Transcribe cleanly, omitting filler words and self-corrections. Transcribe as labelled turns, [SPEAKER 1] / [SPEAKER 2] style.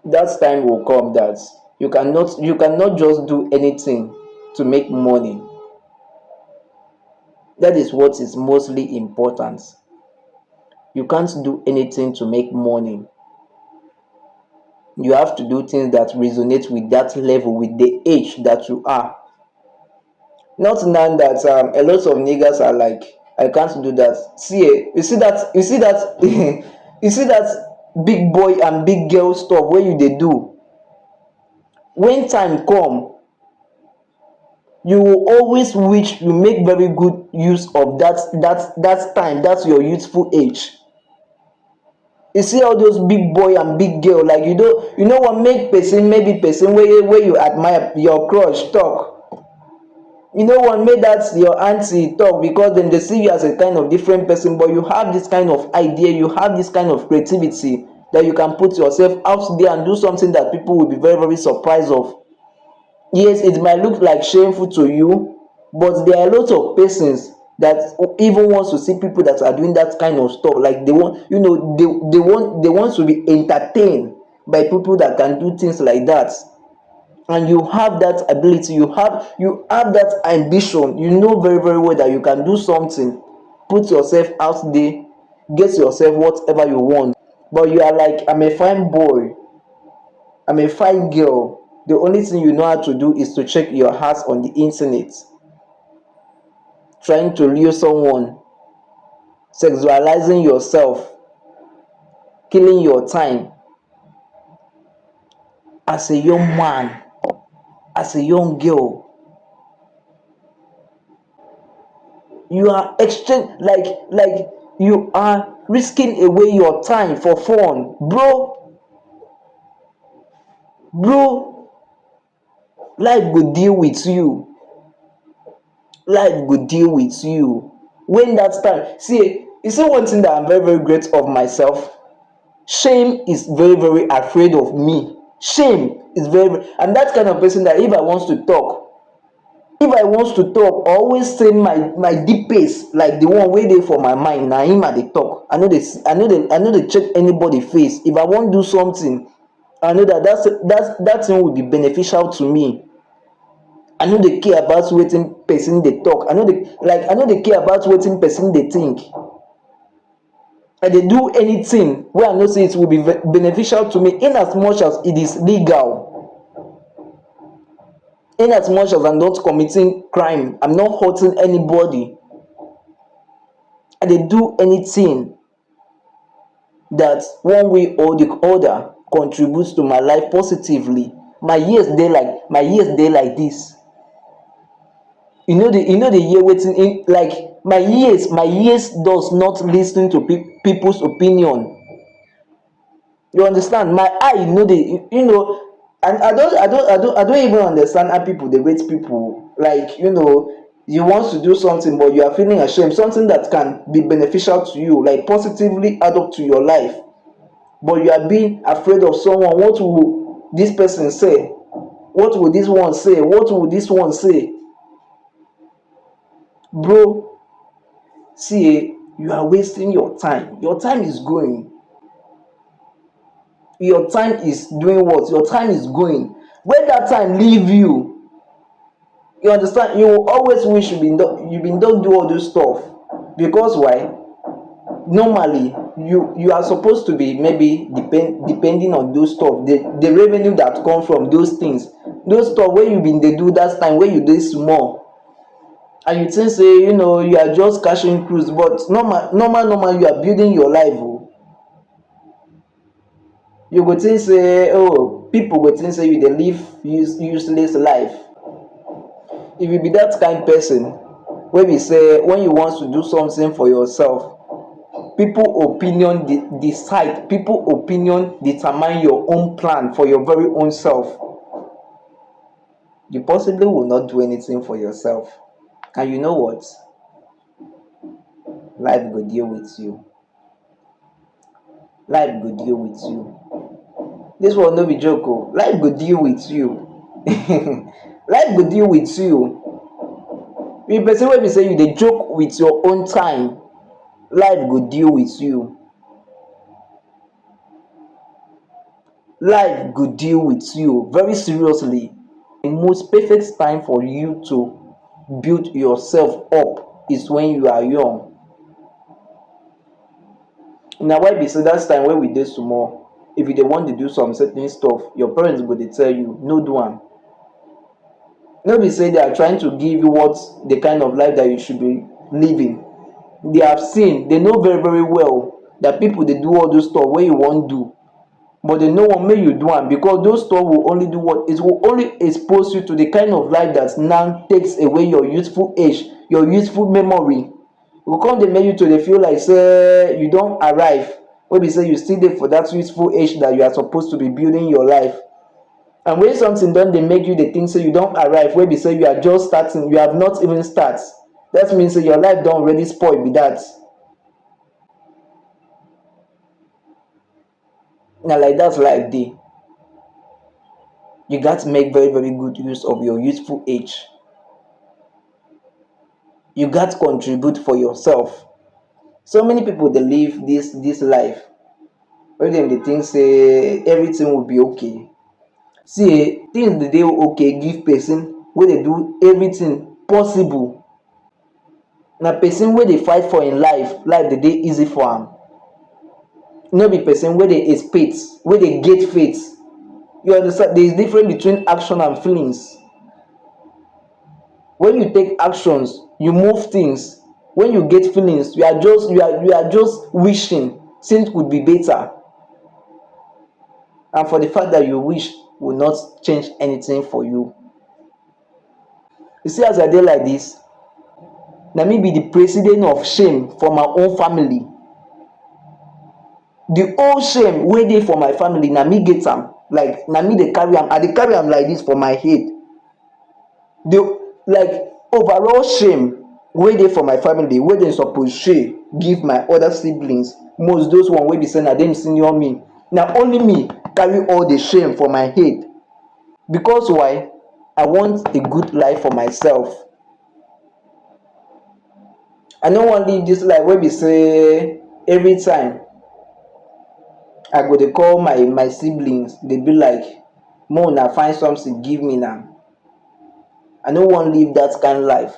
[SPEAKER 1] that time will come that you cannot just do anything to make money. That is what is mostly important. You can't do anything to make money. You have to do things that resonate with that level, with the age that you are. Not now that a lot of niggas are like, I can't do that. See, you see that you see that big boy and big girl stuff where you they do. When time come, you will always wish you make very good use of that time. That's your youthful age. You see all those big boy and big girl, like you know what make person, maybe person where you admire your crush talk. You know what made that your auntie talk, because then they see you as a kind of different person, but you have this kind of idea, you have this kind of creativity that you can put yourself out there and do something that people will be very, very surprised of. Yes, it might look like shameful to you, but there are a lot of persons that even wants to see people that are doing that kind of stuff. Like they want, they want to be entertained by people that can do things like that. And you have that ability, you have that ambition, you know very, very well that you can do something, put yourself out there, get yourself whatever you want. But you are like, I'm a fine boy, I'm a fine girl. The only thing you know how to do is to check your heart on the internet, trying to lure someone, sexualizing yourself, killing your time as a young man, as a young girl. You are exchange like you are risking away your time for fun, bro. Life go deal with you, life go deal with you when that time. See, you see one thing that I'm very, very great of myself. Shame is very, very afraid of me. Shame is I'm that kind of person that if I want to talk, I always say my deepest, like the one way there for my mind. Now him at the talk. I know they check anybody face. If I want to do something, I know that thing will be beneficial to me. I know they care about waiting person they talk. I know they care about waiting person they think. And they do anything where I know say it will be beneficial to me, in as much as it is legal, in as much as I'm not committing crime, I'm not hurting anybody. And they do anything that one way or the other contributes to my life positively. My years they like this. You know the year waiting in, like my years does not listen to people's opinion. You understand? My eye know and I don't even understand how people they rate people. Like, you want to do something but you are feeling ashamed, something that can be beneficial to you, like positively add up to your life, but you are being afraid of someone. What will this person say? What will this one say? What will this one say? Bro, see, you are wasting your time. Your time is going. Your time is doing what? Your time is going. When that time leave you, you understand, you will always wish you been done do all this stuff. Because why? Normally, you are supposed to be maybe depending on those stuff, the revenue that come from those things, those stuff where you been dey do that time where you dey small. And you think say you are just cashing cruise, but normal you are building your life. Oh, you go think say, oh, people go think say you dey live useless life. If you be that kind person wey be say when you want to do something for yourself, people opinion determine your own plan for your very own self, you possibly will not do anything for yourself. And you know what? Life go deal with you. Life go deal with you. This one no be joke. Oh, life go deal with you. Life go deal with you. The person wey be say you dey joke with your own time, life go deal with you. life go deal with you very seriously. The most perfect time for you to build yourself up is when you are young. Na why be say dat time wey we dey small, if you dey want to do some certain stuff, your parents go dey tell you no do am. No be say they are trying to give you what the kind of life that you should be living. They have seen, they know very very well that people dey do all those stuff wey you wan do, but they no want make you do am, because those stuff will only do what? It will only expose you to the kind of life that now takes away your youthful age, your youthful memory. E go come dey make you to dey feel like say you don arrive, wey be say you still dey for that youthful age that you are supposed to be building your life. And when something don dey make you dey think say you don arrive, wey be say you are just starting, you have not even start, that means say your life don already spoil be that. Na like that life dey. You gats make very very good use of your youthful age. You gats contribute for yourself. So many people dey live this life wey dem dey think say everything will be okay. See things dey okay give person wey dey do everything possible. Na person wey dey fight for im life, life dey easy for am. No be person wey dey expect, wey dey get faith. You understand? There is difference between action and feelings. When you take actions, you move things. When you get feelings, you are just wishing things could be better. And for the fact that you wish will not change anything for you. You see, as I dey like this, na me be the president of shame for my own family. The whole shame wey dey for my family, na me get am. Like na me dey carry am. I dey carry am like this for my head. The like overall shame wey dey for my family, wey dem suppose share give my other siblings, most those one wey be say na dem senior me, na only me carry all the shame for my head. Because why? I want a good life for myself. I no wan live this life wey be say every time I go dey call my siblings, dey be like, make una find something give me now. I no wan live that kind life.